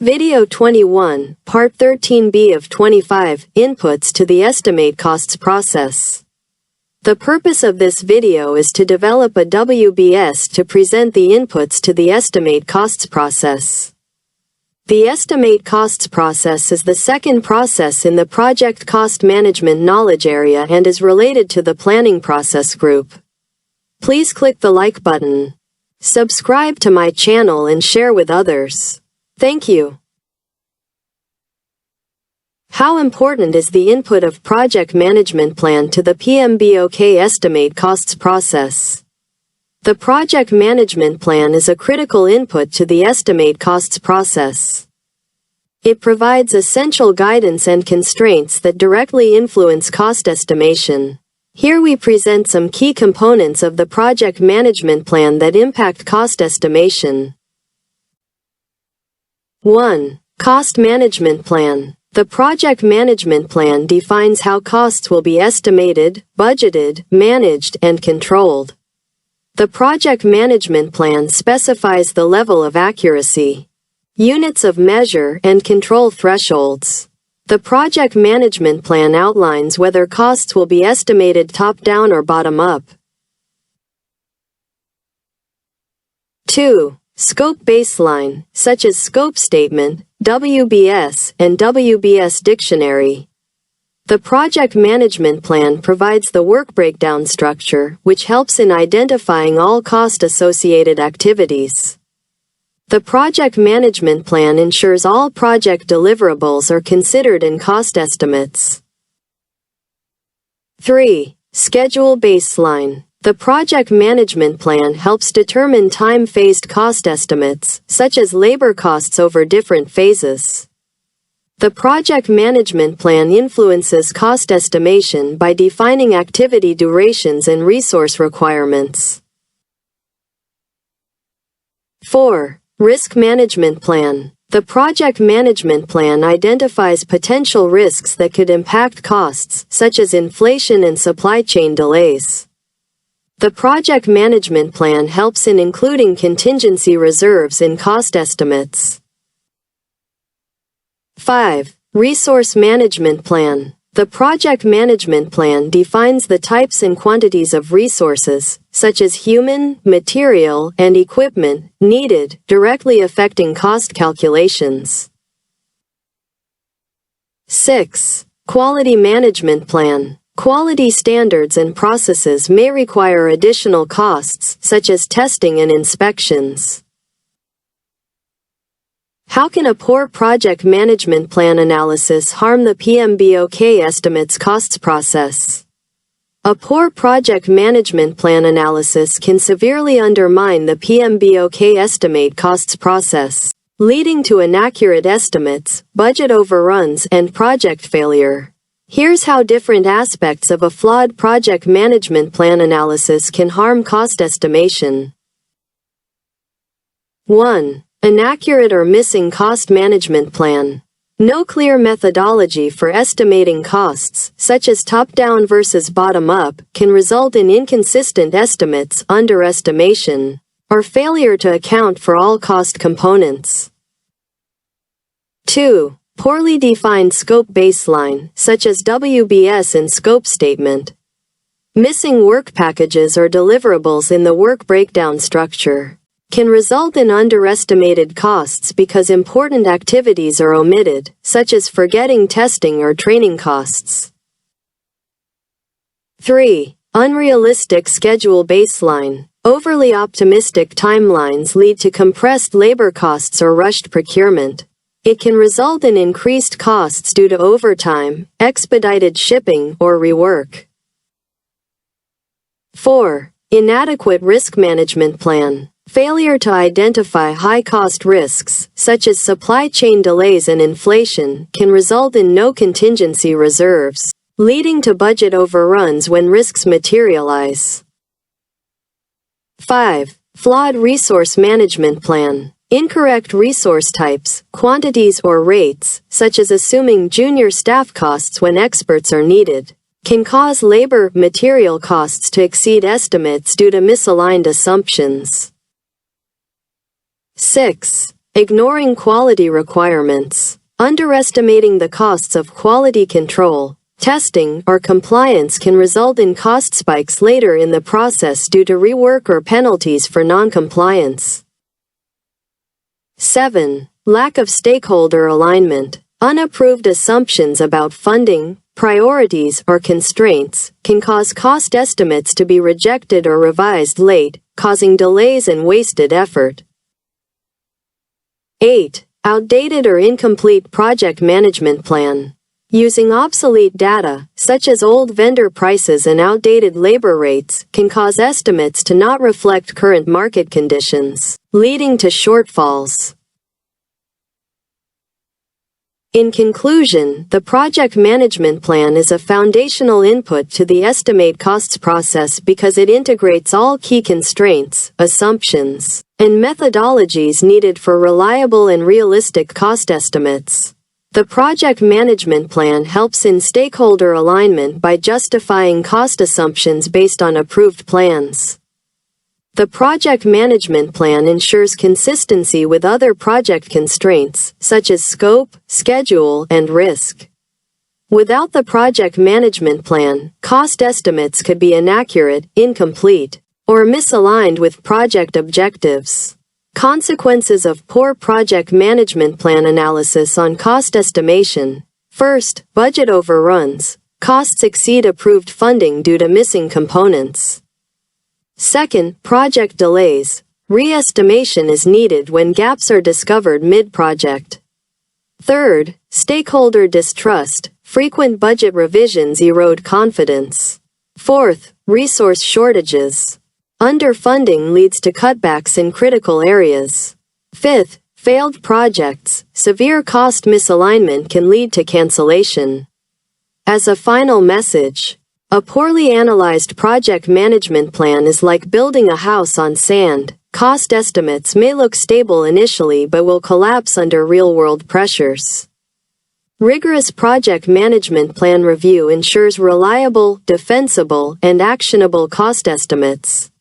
Video 21, Part 13b of 25, Inputs to the Estimate Costs Process. The purpose of this video is to develop a WBS to present the inputs to the Estimate Costs Process. The Estimate Costs Process is the second process in the Project Cost Management knowledge area and is related to the Planning Process group. Please click the like button. Subscribe to my channel and share with others. Thank you. How important is the input of project management plan to the PMBOK estimate costs process? The project management plan is a critical input to the estimate costs process. It provides essential guidance and constraints that directly influence cost estimation. Here we present some key components of the project management plan that impact cost estimation. 1. Cost Management Plan. The project management plan defines how costs will be estimated, budgeted, managed, and controlled. The project management plan specifies the level of accuracy, units of measure, and control thresholds. The project management plan outlines whether costs will be estimated top-down or bottom-up. 2. Scope Baseline, such as Scope Statement, WBS, and WBS Dictionary. The project management plan provides the work breakdown structure, which helps in identifying all cost-associated activities. The project management plan ensures all project deliverables are considered in cost estimates. 3. Schedule Baseline. The project management plan helps determine time-phased cost estimates, such as labor costs over different phases. The project management plan influences cost estimation by defining activity durations and resource requirements. 4. Risk Management Plan. The project management plan identifies potential risks that could impact costs, such as inflation and supply chain delays. The project management plan helps in including contingency reserves in cost estimates. 5. Resource Management Plan. The project management plan defines the types and quantities of resources, such as human, material, and equipment, needed, directly affecting cost calculations. 6. Quality Management Plan. Quality standards and processes may require additional costs, such as testing and inspections. How can a poor project management plan analysis harm the PMBOK estimates costs process? A poor project management plan analysis can severely undermine the PMBOK estimate costs process, leading to inaccurate estimates, budget overruns, and project failure. Here's how different aspects of a flawed project management plan analysis can harm cost estimation. 1. Inaccurate or missing cost management plan. No clear methodology for estimating costs, such as top-down versus bottom-up, can result in inconsistent estimates, underestimation, or failure to account for all cost components. 2. Poorly defined scope baseline, such as WBS and scope statement. Missing work packages or deliverables in the work breakdown structure can result in underestimated costs because important activities are omitted, such as forgetting testing or training costs. 3. Unrealistic schedule baseline. Overly optimistic timelines lead to compressed labor costs or rushed procurement. It can result in increased costs due to overtime, expedited shipping, or rework. 4. Inadequate risk management plan. Failure to identify high-cost risks, such as supply chain delays and inflation, can result in no contingency reserves, leading to budget overruns when risks materialize. 5. Flawed resource management plan. Incorrect resource types, quantities, or rates, such as assuming junior staff costs when experts are needed, can cause labor, material costs to exceed estimates due to misaligned assumptions. 6. ignoring quality requirements, underestimating the costs of quality control, testing, or compliance can result in cost spikes later in the process due to rework or penalties for non-compliance. 7. Lack of stakeholder alignment. Unapproved assumptions about funding, priorities, or constraints can cause cost estimates to be rejected or revised late, causing delays and wasted effort. 8. Outdated or incomplete project management plan. Using obsolete data, such as old vendor prices and outdated labor rates, can cause estimates to not reflect current market conditions, leading to shortfalls. In conclusion, the project management plan is a foundational input to the estimate costs process because it integrates all key constraints, assumptions, and methodologies needed for reliable and realistic cost estimates. The project management plan helps in stakeholder alignment by justifying cost assumptions based on approved plans. The project management plan ensures consistency with other project constraints, such as scope, schedule, and risk. Without the project management plan, cost estimates could be inaccurate, incomplete, or misaligned with project objectives. Consequences of poor project management plan analysis on cost estimation. First, budget overruns. Costs exceed approved funding due to missing components. Second, project delays. Re-estimation is needed when gaps are discovered mid-project. Third, stakeholder distrust. Frequent budget revisions erode confidence. Fourth, resource shortages. Underfunding leads to cutbacks in critical areas. Fifth, failed projects. Severe cost misalignment can lead to cancellation. As a final message, a poorly analyzed project management plan is like building a house on sand. Cost estimates may look stable initially but will collapse under real-world pressures. Rigorous project management plan review ensures reliable, defensible, and actionable cost estimates.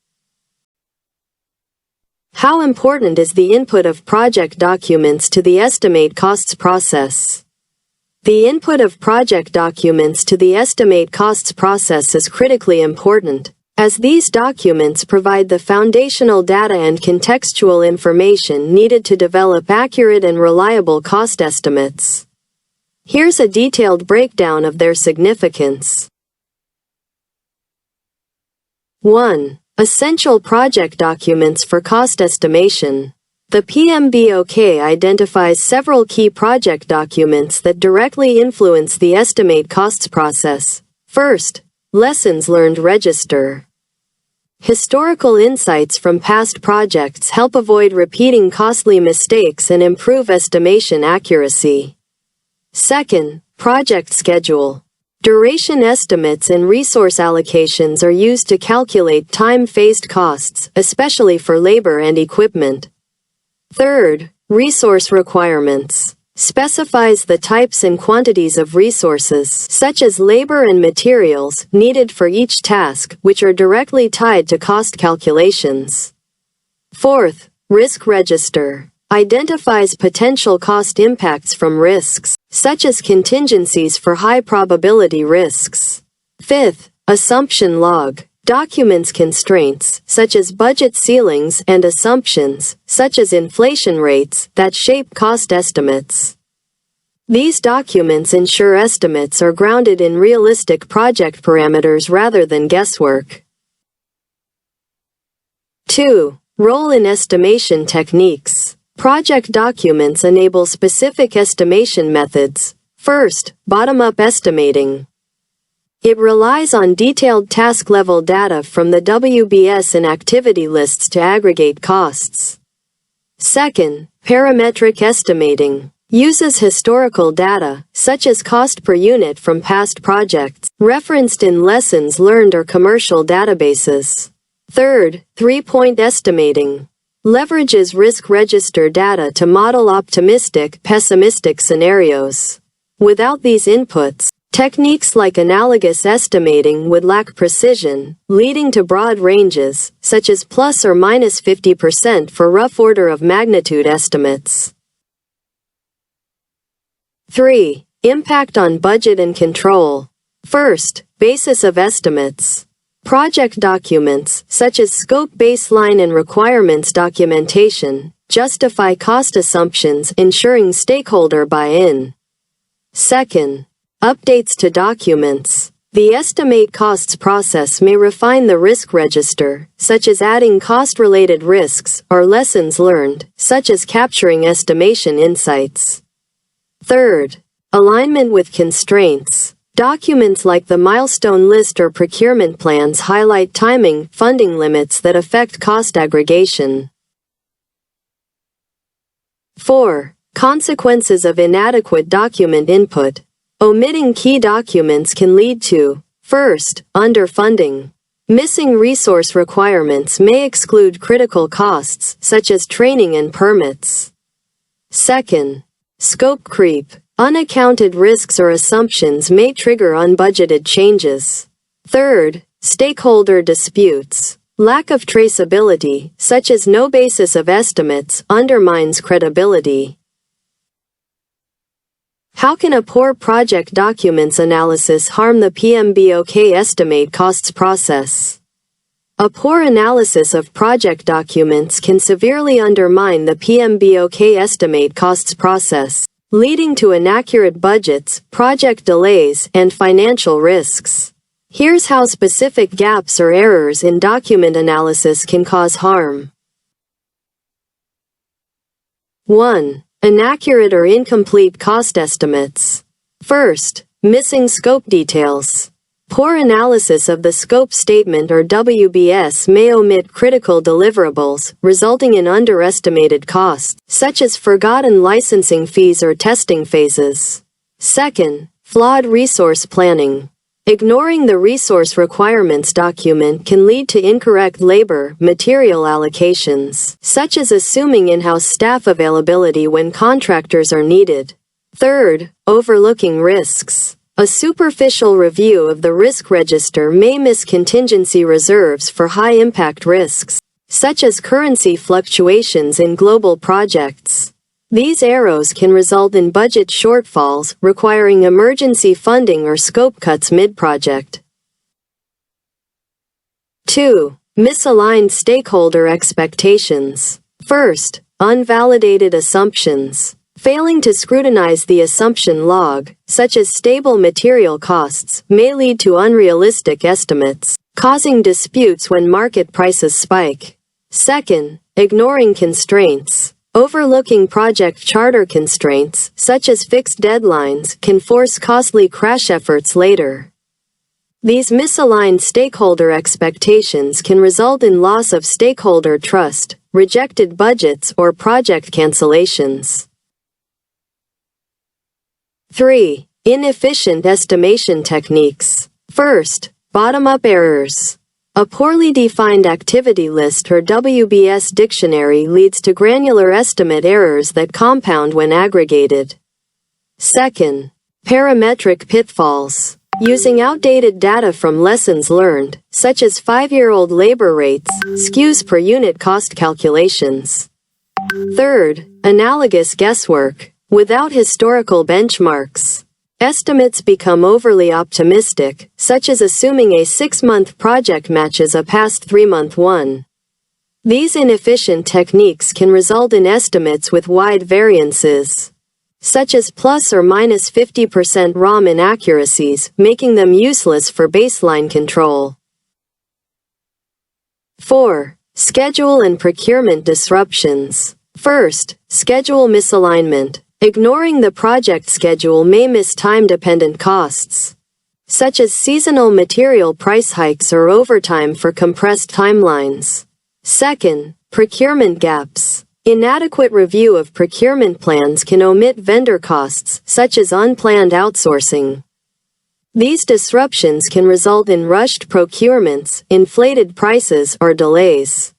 How important is the input of project documents to the estimate costs process? The input of project documents to the estimate costs process is critically important, as these documents provide the foundational data and contextual information needed to develop accurate and reliable cost estimates. Here's a detailed breakdown of their significance. 1. Essential project documents for cost estimation. The PMBOK identifies several key project documents that directly influence the estimate costs process. First, Lessons Learned Register. Historical insights from past projects help avoid repeating costly mistakes and improve estimation accuracy. Second, Project Schedule. Duration estimates and resource allocations are used to calculate time-phased costs, especially for labor and equipment. Third, Resource Requirements. Specifies the types and quantities of resources, such as labor and materials, needed for each task, which are directly tied to cost calculations. Fourth, Risk Register. Identifies potential cost impacts from risks, such as contingencies for high-probability risks. Fifth, Assumption Log. Documents constraints, such as budget ceilings, and assumptions, such as inflation rates, that shape cost estimates. These documents ensure estimates are grounded in realistic project parameters rather than guesswork. 2. Role in estimation techniques. Project documents enable specific estimation methods. First, bottom-up estimating. It relies on detailed task-level data from the WBS and activity lists to aggregate costs. Second, parametric estimating. Uses historical data, such as cost per unit from past projects, referenced in lessons learned or commercial databases. Third, three-point estimating. Leverages risk register data to model optimistic, pessimistic scenarios. Without these inputs, Techniques like analogous estimating would lack precision, leading to broad ranges, such as plus or minus 50% for rough order of magnitude estimates. 3. Impact on budget and control. First, basis of estimates. Project documents, such as scope baseline and requirements documentation, justify cost assumptions, ensuring stakeholder buy-in. Second, updates to documents. The estimate costs process may refine the risk register, such as adding cost-related risks, or lessons learned, such as capturing estimation insights. Third, alignment with constraints. Documents like the milestone list or procurement plans highlight timing, funding limits that affect cost aggregation. 4. Consequences of inadequate document input. Omitting key documents can lead to, first, underfunding. Missing resource requirements may exclude critical costs, such as training and permits. Second, scope creep. Unaccounted risks or assumptions may trigger unbudgeted changes. Third, stakeholder disputes. Lack of traceability, such as no basis of estimates, undermines credibility. How can a poor project documents analysis harm the PMBOK estimate costs process? A poor analysis of project documents can severely undermine the PMBOK estimate costs process, leading to inaccurate budgets, project delays, and financial risks. Here's how specific gaps or errors in document analysis can cause harm. 1. Inaccurate or incomplete cost estimates. First, missing scope details. Poor analysis of the scope statement or WBS may omit critical deliverables, resulting in underestimated costs, such as forgotten licensing fees or testing phases. Second, flawed resource planning. Ignoring the resource requirements document can lead to incorrect labor, material allocations, such as assuming in-house staff availability when contractors are needed. Third, overlooking risks. A superficial review of the risk register may miss contingency reserves for high-impact risks, such as currency fluctuations in global projects. These errors can result in budget shortfalls, requiring emergency funding or scope cuts mid-project. 2. Misaligned stakeholder expectations. First, unvalidated assumptions. Failing to scrutinize the assumption log, such as stable material costs, may lead to unrealistic estimates, causing disputes when market prices spike. Second, ignoring constraints. Overlooking project charter constraints, such as fixed deadlines, can force costly crash efforts later. These misaligned stakeholder expectations can result in loss of stakeholder trust, rejected budgets, or project cancellations. 3. Inefficient estimation techniques. First, bottom-up errors. A poorly defined activity list or WBS dictionary leads to granular estimate errors that compound when aggregated. Second, parametric pitfalls. Using outdated data from lessons learned, such as 5-year-old labor rates, skews per unit cost calculations. Third, analogous guesswork. Without historical benchmarks, estimates become overly optimistic, such as assuming a 6-month project matches a past 3-month one. These inefficient techniques can result in estimates with wide variances, such as plus or minus 50% ROM inaccuracies, making them useless for baseline control. 4. Schedule and procurement disruptions. First, schedule misalignment. Ignoring the project schedule may miss time-dependent costs, such as seasonal material price hikes or overtime for compressed timelines. Second, procurement gaps. Inadequate review of procurement plans can omit vendor costs, such as unplanned outsourcing. These disruptions can result in rushed procurements, inflated prices, or delays.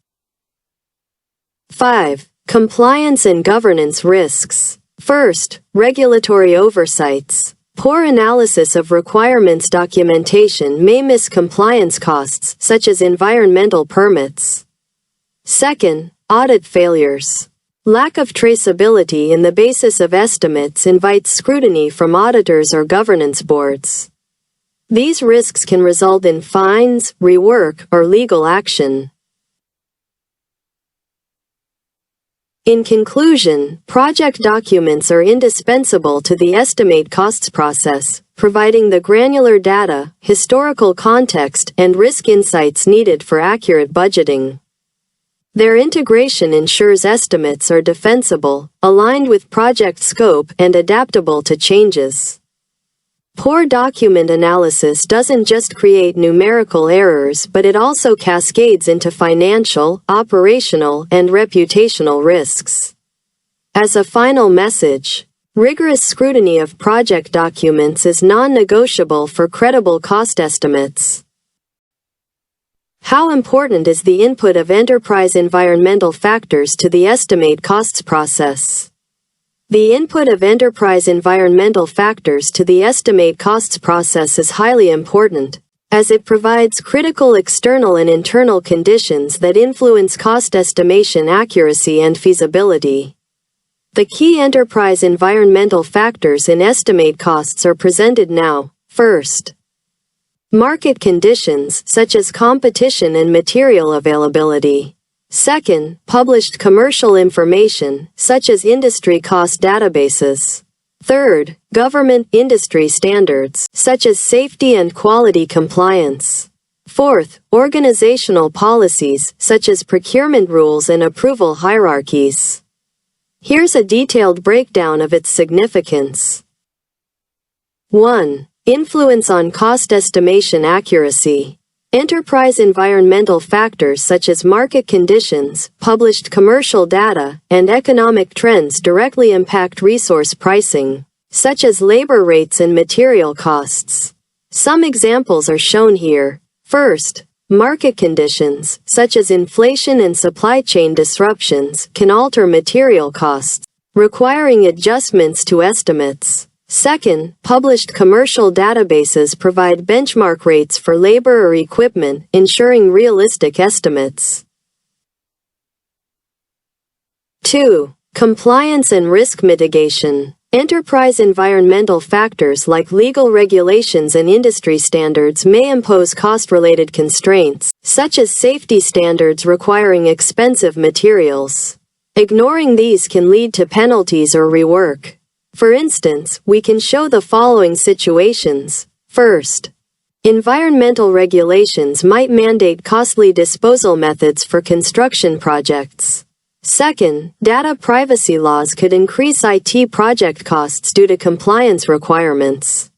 5. Compliance and governance risks. First, regulatory oversights. Poor analysis of requirements documentation may miss compliance costs, such as environmental permits. Second, audit failures. Lack of traceability in the basis of estimates invites scrutiny from auditors or governance boards. These risks can result in fines, rework, or legal action. In conclusion, project documents are indispensable to the estimate costs process, providing the granular data, historical context, and risk insights needed for accurate budgeting. Their integration ensures estimates are defensible, aligned with project scope, and adaptable to changes. Poor document analysis doesn't just create numerical errors, but it also cascades into financial, operational, and reputational risks. As a final message, rigorous scrutiny of project documents is non-negotiable for credible cost estimates. How important is the input of enterprise environmental factors to the estimate costs process? The input of enterprise environmental factors to the estimate costs process is highly important, as it provides critical external and internal conditions that influence cost estimation accuracy and feasibility. The key enterprise environmental factors in estimate costs are presented now. First, market conditions, such as competition and material availability. Second, published commercial information, such as industry cost databases. Third, government industry standards, such as safety and quality compliance. Fourth, organizational policies, such as procurement rules and approval hierarchies. Here's a detailed breakdown of its significance. 1. Influence on cost estimation accuracy. Enterprise environmental factors such as market conditions, published commercial data, and economic trends directly impact resource pricing, such as labor rates and material costs. Some examples are shown here. First, market conditions, such as inflation and supply chain disruptions, can alter material costs, requiring adjustments to estimates. Second, published commercial databases provide benchmark rates for labor or equipment, ensuring realistic estimates. 2. Compliance and risk mitigation. Enterprise environmental factors like legal regulations and industry standards may impose cost-related constraints, such as safety standards requiring expensive materials. Ignoring these can lead to penalties or rework. For instance, we can show the following situations. First, environmental regulations might mandate costly disposal methods for construction projects. Second, data privacy laws could increase IT project costs due to compliance requirements.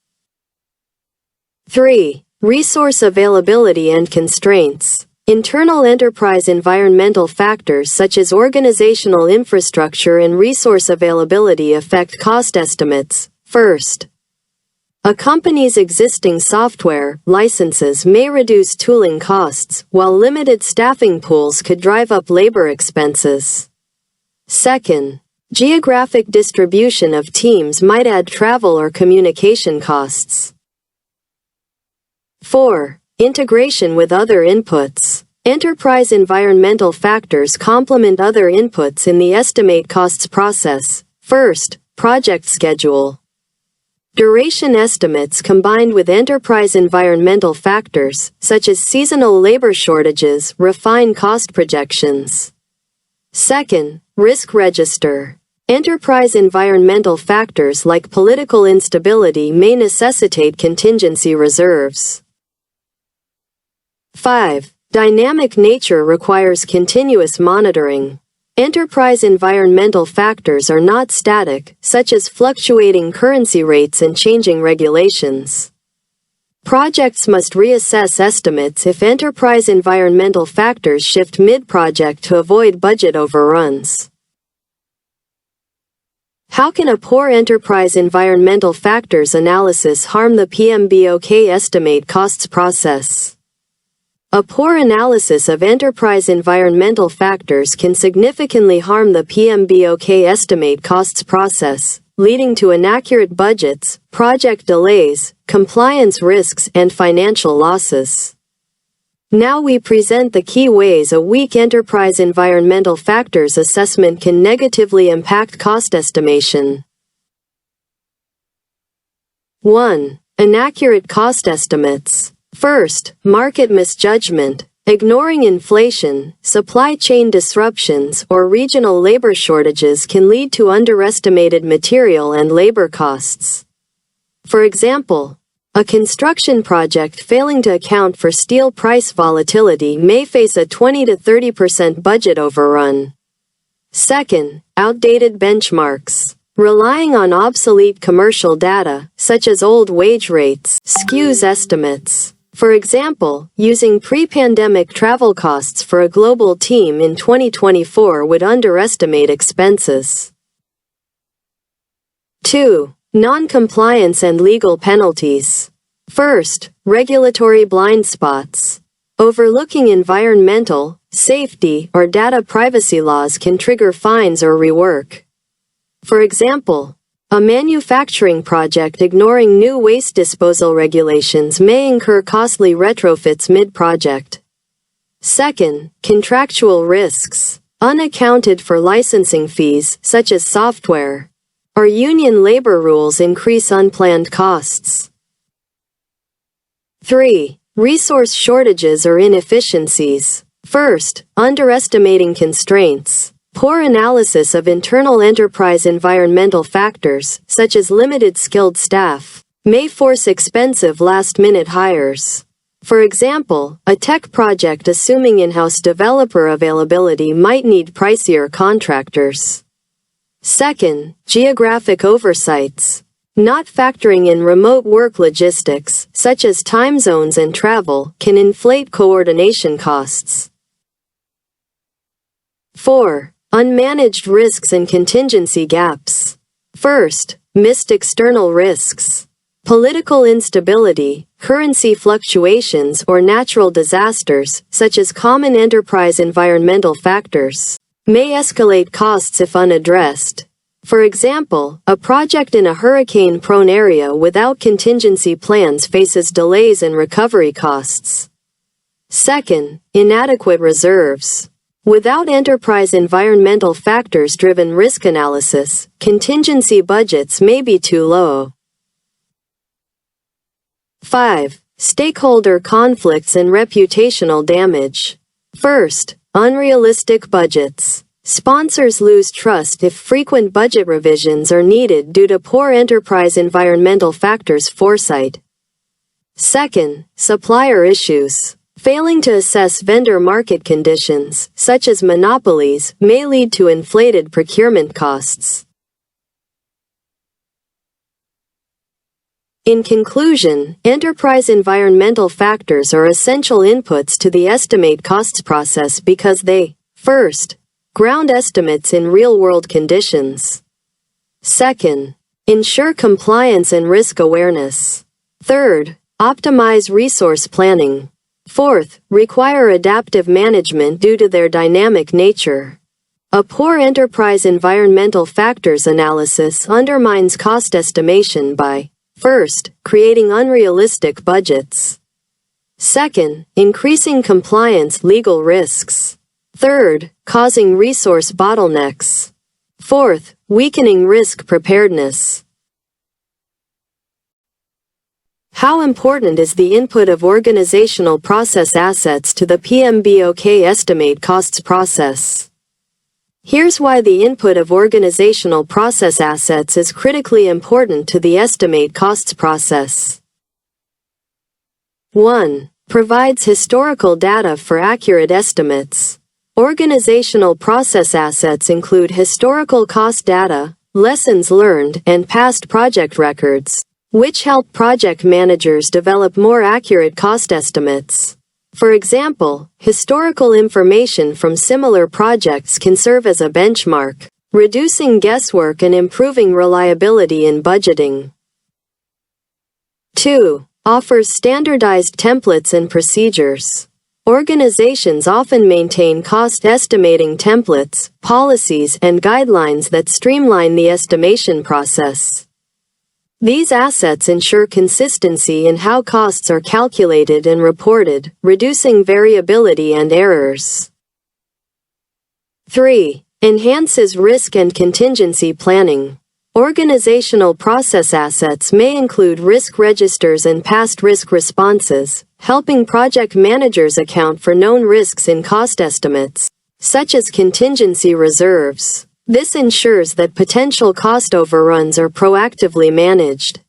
3. Resource availability and constraints. Internal enterprise environmental factors such as organizational infrastructure and resource availability affect cost estimates. First, a company's existing software licenses may reduce tooling costs, while limited staffing pools could drive up labor expenses. Second, geographic distribution of teams might add travel or communication costs. 4. Integration with other inputs. Enterprise environmental factors complement other inputs in the estimate costs process. First, project schedule. Duration estimates combined with enterprise environmental factors, such as seasonal labor shortages, refine cost projections. Second, risk register. Enterprise environmental factors like political instability may necessitate contingency reserves. 5. Dynamic nature requires continuous monitoring. Enterprise environmental factors are not static, such as fluctuating currency rates and changing regulations. Projects must reassess estimates if enterprise environmental factors shift mid-project to avoid budget overruns. How can a poor enterprise environmental factors analysis harm the PMBOK estimate costs process? A poor analysis of enterprise environmental factors can significantly harm the PMBOK estimate costs process. leading to inaccurate budgets, project delays, compliance risks, and financial losses. Now we present the key ways a weak enterprise environmental factors assessment can negatively impact cost estimation. 1. Inaccurate cost estimates. First, market misjudgment. Ignoring inflation, supply chain disruptions, or regional labor shortages can lead to underestimated material and labor costs. For example, a construction project failing to account for steel price volatility may face a 20 to 30% budget overrun. Second, outdated benchmarks. Relying on obsolete commercial data, such as old wage rates, skews estimates. For example, using pre-pandemic travel costs for a global team in 2024 would underestimate expenses. 2. Non-compliance and legal penalties. First, regulatory blind spots. Overlooking environmental, safety, or data privacy laws can trigger fines or rework. For example, a manufacturing project ignoring new waste disposal regulations may incur costly retrofits mid-project. Second, contractual risks. Unaccounted for licensing fees, such as software, or union labor rules increase unplanned costs. 3. Resource shortages or inefficiencies. First, underestimating constraints. Poor analysis of internal enterprise environmental factors, such as limited skilled staff, may force expensive last-minute hires. For example, a tech project assuming in-house developer availability might need pricier contractors. Second, geographic oversights. Not factoring in remote work logistics, such as time zones and travel, can inflate coordination costs. 4. Unmanaged risks and contingency gaps. First, missed external risks. Political instability, currency fluctuations, or natural disasters, such as common enterprise environmental factors, may escalate costs if unaddressed. For example, a project in a hurricane-prone area without contingency plans faces delays and recovery costs. Second, inadequate reserves. Without enterprise environmental factors-driven risk analysis, contingency budgets may be too low. 5. Stakeholder conflicts and reputational damage. First, unrealistic budgets. Sponsors lose trust if frequent budget revisions are needed due to poor enterprise environmental factors foresight. Second, supplier issues. Failing to assess vendor market conditions, such as monopolies, may lead to inflated procurement costs. In conclusion, enterprise environmental factors are essential inputs to the estimate costs process because they, first, ground estimates in real-world conditions. Second, ensure compliance and risk awareness. Third, optimize resource planning. Fourth, require adaptive management due to their dynamic nature. A poor enterprise environmental factors analysis undermines cost estimation by, first, creating unrealistic budgets. Second, increasing compliance legal risks. Third, causing resource bottlenecks. Fourth, weakening risk preparedness. How important is the input of organizational process assets to the PMBOK estimate costs process? Here's why the input of organizational process assets is critically important to the estimate costs process. 1. Provides historical data for accurate estimates. Organizational process assets include historical cost data, lessons learned, and past project records, which help project managers develop more accurate cost estimates. For example, historical information from similar projects can serve as a benchmark, reducing guesswork and improving reliability in budgeting. 2. Offers standardized templates and procedures. Organizations often maintain cost estimating templates, policies, and guidelines that streamline the estimation process. These assets ensure consistency in how costs are calculated and reported, reducing variability and errors. 3. Enhances risk and contingency planning. Organizational process assets may include risk registers and past risk responses, helping project managers account for known risks in cost estimates, such as contingency reserves. This ensures that potential cost overruns are proactively managed.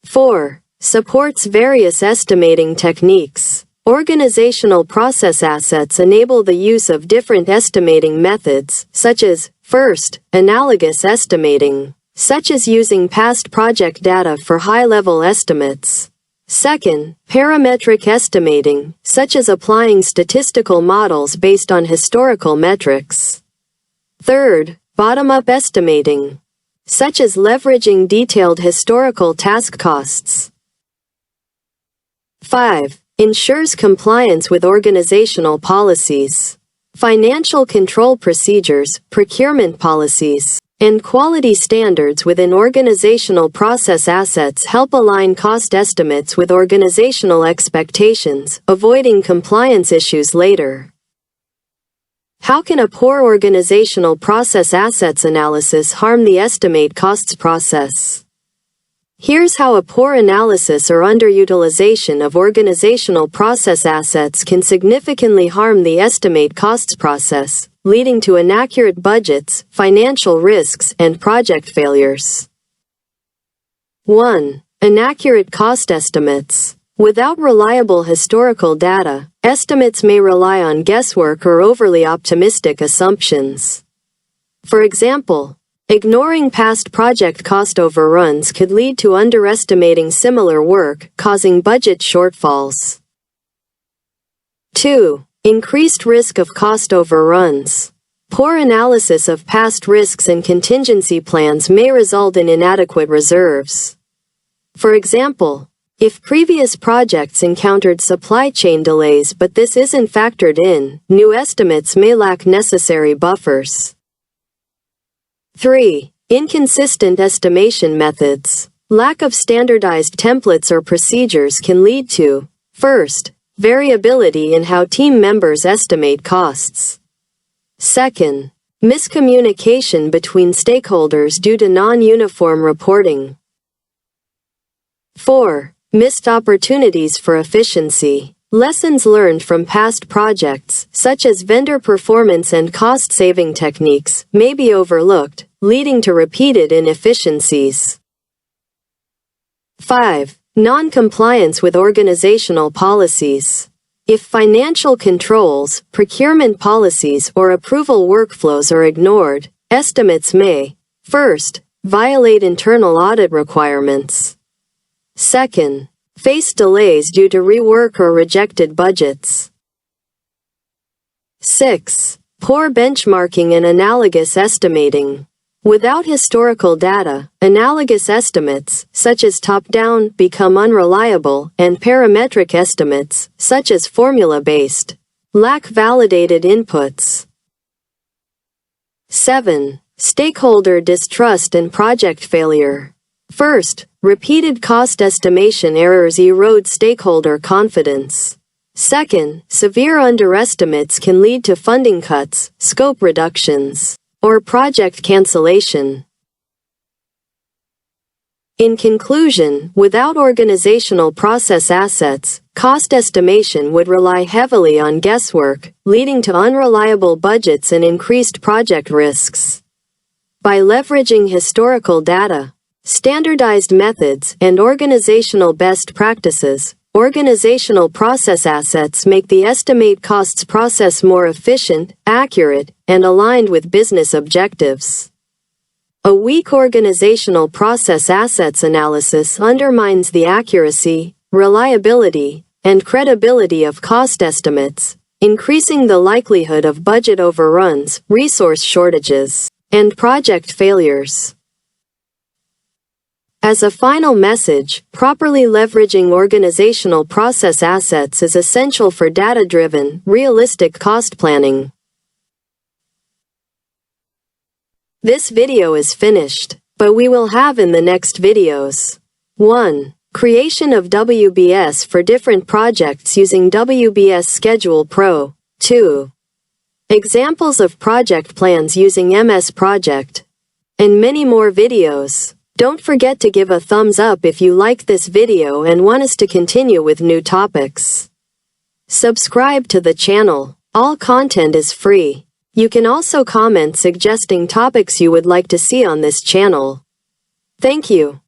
4. Supports various estimating techniques. Organizational process assets enable the use of different estimating methods, such as, first, analogous estimating, such as using past project data for high-level estimates. Second, parametric estimating, such as applying statistical models based on historical metrics. Third, bottom-up estimating, such as leveraging detailed historical task costs. 5. Ensures compliance with organizational policies. Financial control procedures, procurement policies, and quality standards within organizational process assets help align cost estimates with organizational expectations, avoiding compliance issues later. How can a poor organizational process assets analysis harm the estimate costs process? Here's how a poor analysis or underutilization of organizational process assets can significantly harm the estimate costs process, leading to inaccurate budgets, financial risks, and project failures. 1. Inaccurate cost estimates. Without reliable historical data, estimates may rely on guesswork or overly optimistic assumptions. For example, ignoring past project cost overruns could lead to underestimating similar work, causing budget shortfalls. 2. Increased risk of cost overruns. Poor analysis of past risks and contingency plans may result in inadequate reserves. For example, if previous projects encountered supply chain delays but this isn't factored in, new estimates may lack necessary buffers. 3. Inconsistent estimation methods. Lack of standardized templates or procedures can lead to, first, variability in how team members estimate costs. Second, miscommunication between stakeholders due to non-uniform reporting. 4. Missed opportunities for efficiency. Lessons learned from past projects, such as vendor performance and cost-saving techniques, may be overlooked, leading to repeated inefficiencies. 5. Non-compliance with organizational policies. If financial controls, procurement policies, or approval workflows are ignored, estimates may, first, violate internal audit requirements. Second, face delays due to rework or rejected budgets. 6. Poor benchmarking and analogous estimating. Without historical data, analogous estimates, such as top-down, become unreliable, and parametric estimates, such as formula-based, lack validated inputs. 7. Stakeholder distrust and project failure. First, repeated cost estimation errors erode stakeholder confidence. Second, severe underestimates can lead to funding cuts, scope reductions, or project cancellation. In conclusion, without organizational process assets, cost estimation would rely heavily on guesswork, leading to unreliable budgets and increased project risks. By leveraging historical data, standardized methods, and organizational best practices, organizational process assets make the estimate costs process more efficient, accurate, and aligned with business objectives. A weak organizational process assets analysis undermines the accuracy, reliability, and credibility of cost estimates, increasing the likelihood of budget overruns, resource shortages, and project failures. As a final message, properly leveraging organizational process assets is essential for data-driven, realistic cost planning. This video is finished, but we will have in the next videos. 1. Creation of WBS for different projects using WBS Schedule Pro. 2. Examples of project plans using MS Project. And many more videos. Don't forget to give a thumbs up if you like this video and want us to continue with new topics. Subscribe to the channel. All content is free. You can also comment suggesting topics you would like to see on this channel. Thank you.